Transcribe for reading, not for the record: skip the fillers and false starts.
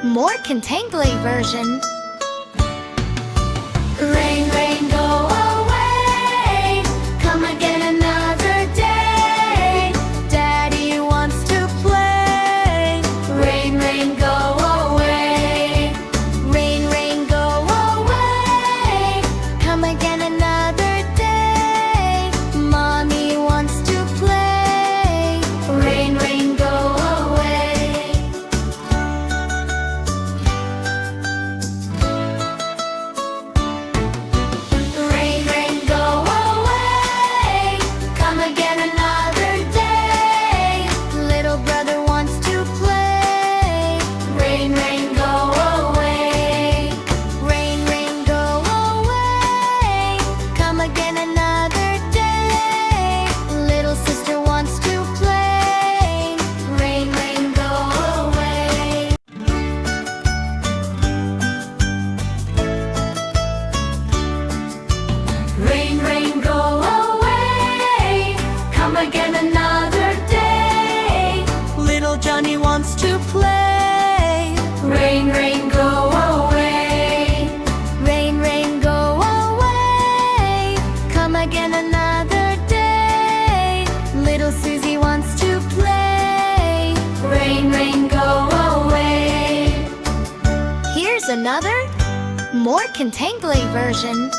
more contangly version. Rain, rain, go away. Come again another day. Daddy wants to play. Rain, rain, go away. Rain, rain, go away. Come again another day. Mommy wants to play. Rain, rain, go away. Rain, rain, go away. Come again another day. Little brother wants to play. Rain, rain, go away. Rain, rain, go away. Come again another day. Little sister wants to play. Rain, rain, go away. Rain, rain, go away. Come again another day. Little Johnny wants to play. Rain, rain, go away. Rain, rain, go away. Come again another day. Little Susie wants to play. Rain, rain, go away. Here's another, more contangly version.